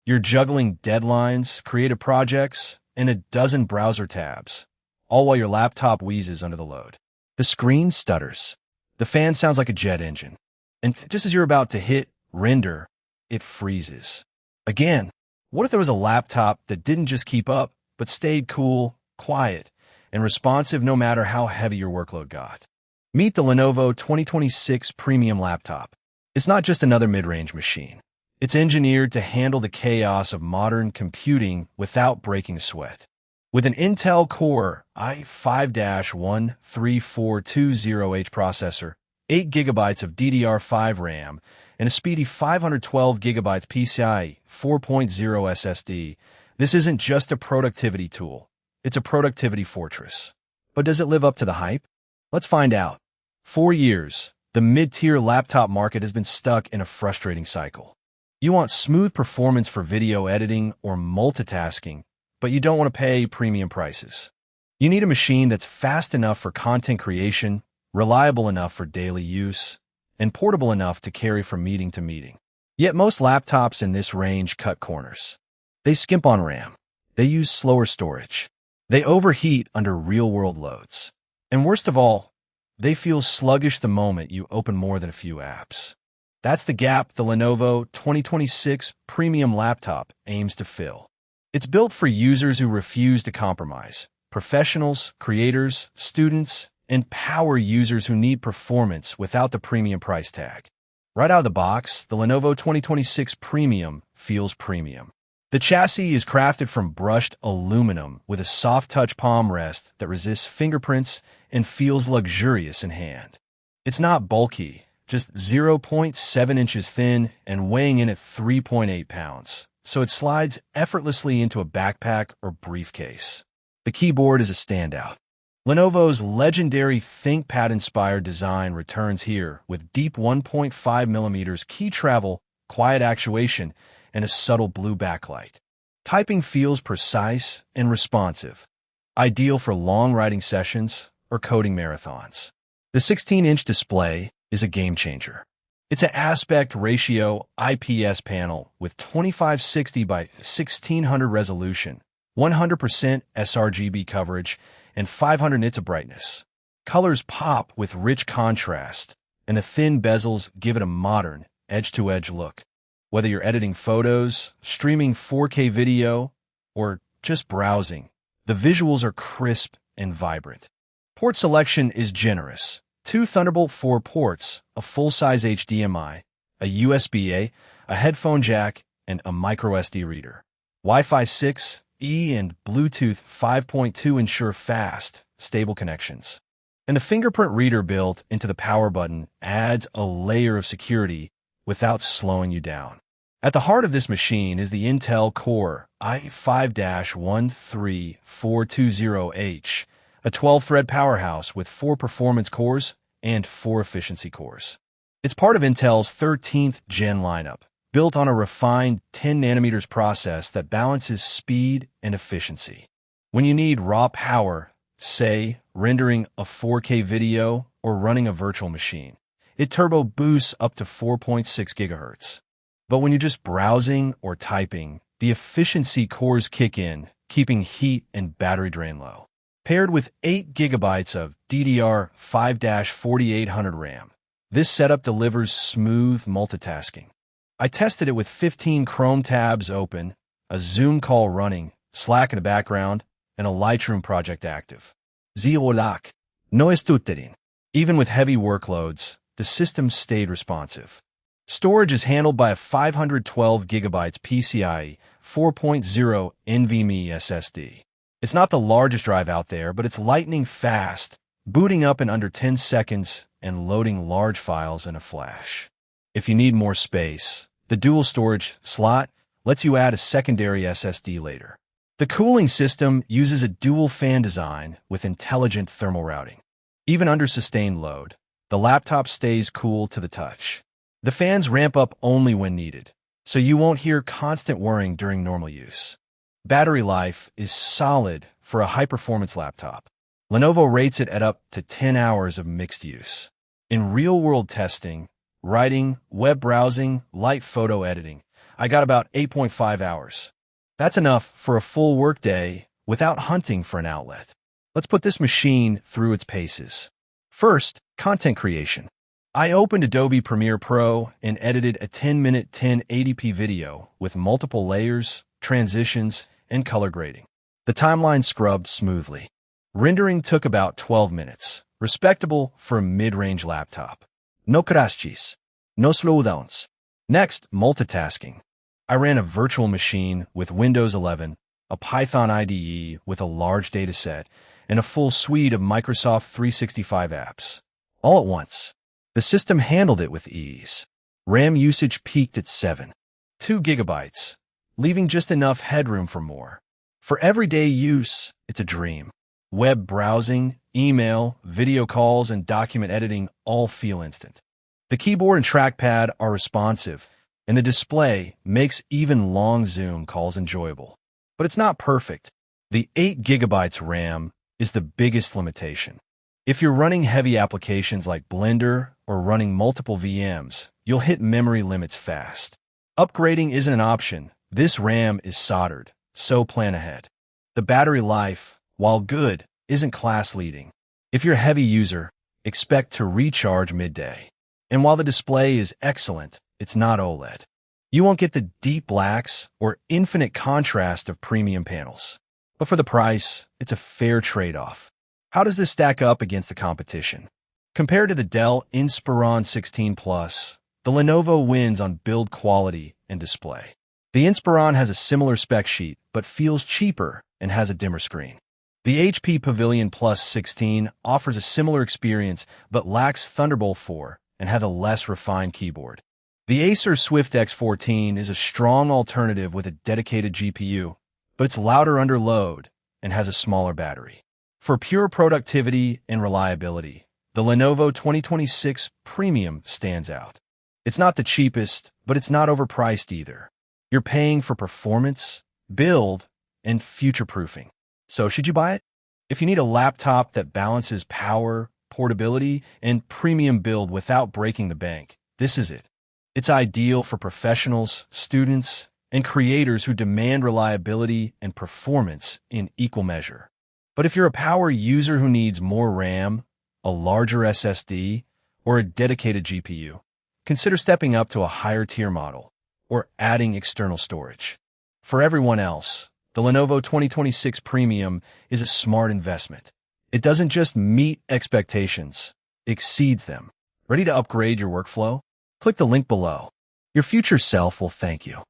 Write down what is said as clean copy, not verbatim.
You're juggling deadlines, creative projects, and a dozen browser tabs, all while your laptop wheezes under the load. The screen stutters. The fan sounds like a jet engine. And just as you're about to hit render, it freezes. Again, what if there was a laptop that didn't just keep up, but stayed cool, quiet, and responsive no matter how heavy your workload got? Meet the Lenovo 2026 Premium Laptop. It's not just another mid-range machine. It's engineered to handle the chaos of modern computing without breaking a sweat. With an Intel Core i5-13420H processor, 8 GB of DDR5 RAM, and a speedy 512 GB PCIe 4.0 SSD, this isn't just a productivity tool. It's a productivity fortress. But does it live up to the hype? Let's find out. For years, the mid-tier laptop market has been stuck in a frustrating cycle. You want smooth performance for video editing or multitasking, but you don't want to pay premium prices. You need a machine that's fast enough for content creation, reliable enough for daily use, and portable enough to carry from meeting to meeting. Yet most laptops in this range cut corners. They skimp on RAM. They use slower storage. They overheat under real-world loads. And worst of all, they feel sluggish the moment you open more than a few apps. That's the gap the Lenovo 2026 Premium Laptop aims to fill. It's built for users who refuse to compromise, professionals, creators, students, and power users who need performance without the premium price tag. Right out of the box, the Lenovo 2026 Premium feels premium. The chassis is crafted from brushed aluminum with a soft-touch palm rest that resists fingerprints and feels luxurious in hand. It's not bulky, just 0.7 inches thin and weighing in at 3.8 pounds, so it slides effortlessly into a backpack or briefcase. The keyboard is a standout. Lenovo's legendary ThinkPad-inspired design returns here with deep 1.5mm key travel, quiet actuation, and a subtle blue backlight. Typing feels precise and responsive, ideal for long writing sessions or coding marathons. The 16-inch display is a game changer. It's an aspect ratio IPS panel with 2560 by 1600 resolution, 100% sRGB coverage, and 500 nits of brightness. Colors pop with rich contrast, and the thin bezels give it a modern, edge-to-edge look. Whether you're editing photos, streaming 4K video, or just browsing, the visuals are crisp and vibrant. Port selection is generous. 2 Thunderbolt 4 ports, a full-size HDMI, a USB-A, a headphone jack, and a microSD reader. Wi-Fi 6E and Bluetooth 5.2 ensure fast, stable connections. And the fingerprint reader built into the power button adds a layer of security without slowing you down. At the heart of this machine is the Intel Core i5-13420H, a 12-thread powerhouse with 4 performance cores and 4 efficiency cores. It's part of Intel's 13th gen lineup, built on a refined 10nm process that balances speed and efficiency. When you need raw power, say, rendering a 4K video or running a virtual machine, it turbo boosts up to 4.6 GHz. But when you're just browsing or typing, the efficiency cores kick in, keeping heat and battery drain low. Paired with 8 GB of DDR5-4800 RAM, this setup delivers smooth multitasking. I tested it with 15 Chrome tabs open, a Zoom call running, Slack in the background, and a Lightroom project active. Ziolak, no estuterin. Even with heavy workloads, the system stayed responsive. Storage is handled by a 512 GB PCIe 4.0 NVMe SSD. It's not the largest drive out there, but it's lightning fast, booting up in under 10 seconds and loading large files in a flash. If you need more space, the dual storage slot lets you add a secondary SSD later. The cooling system uses a dual fan design with intelligent thermal routing. Even under sustained load, the laptop stays cool to the touch. The fans ramp up only when needed, so you won't hear constant whirring during normal use. Battery life is solid for a high-performance laptop. Lenovo rates it at up to 10 hours of mixed use. In real-world testing, writing, web browsing, light photo editing, I got about 8.5 hours. That's enough for a full workday without hunting for an outlet. Let's put this machine through its paces. First, content creation. I opened Adobe Premiere Pro and edited a 10-minute 1080p video with multiple layers, transitions, and color grading. The timeline scrubbed smoothly. Rendering took about 12 minutes, respectable for a mid-range laptop. No crashes, no slowdowns. Next, multitasking. I ran a virtual machine with Windows 11, a Python IDE with a large dataset, and a full suite of Microsoft 365 apps. All at once. The system handled it with ease. RAM usage peaked at 2 gigabytes, leaving just enough headroom for more. For everyday use, it's a dream. Web browsing, email, video calls, and document editing all feel instant. The keyboard and trackpad are responsive, and the display makes even long Zoom calls enjoyable. But it's not perfect. The 8 gigabytes RAM is the biggest limitation. If you're running heavy applications like Blender or running multiple VMs, you'll hit memory limits fast. Upgrading isn't an option. This RAM is soldered, so plan ahead. The battery life, while good, isn't class-leading. If you're a heavy user, expect to recharge midday. And while the display is excellent, it's not OLED. You won't get the deep blacks or infinite contrast of premium panels. But for the price, it's a fair trade-off. How does this stack up against the competition? Compared to the Dell Inspiron 16 Plus, the Lenovo wins on build quality and display. The Inspiron has a similar spec sheet, but feels cheaper and has a dimmer screen. The HP Pavilion Plus 16 offers a similar experience, but lacks Thunderbolt 4 and has a less refined keyboard. The Acer Swift X14 is a strong alternative with a dedicated GPU, but it's louder under load and has a smaller battery. For pure productivity and reliability, the Lenovo 2026 Premium stands out. It's not the cheapest, but it's not overpriced either. You're paying for performance, build, and future-proofing. So should you buy it? If you need a laptop that balances power, portability, and premium build without breaking the bank, this is it. It's ideal for professionals, students, and creators who demand reliability and performance in equal measure. But if you're a power user who needs more RAM, a larger SSD, or a dedicated GPU, consider stepping up to a higher tier model or adding external storage. For everyone else, the Lenovo 2026 Premium is a smart investment. It doesn't just meet expectations, it exceeds them. Ready to upgrade your workflow? Click the link below. Your future self will thank you.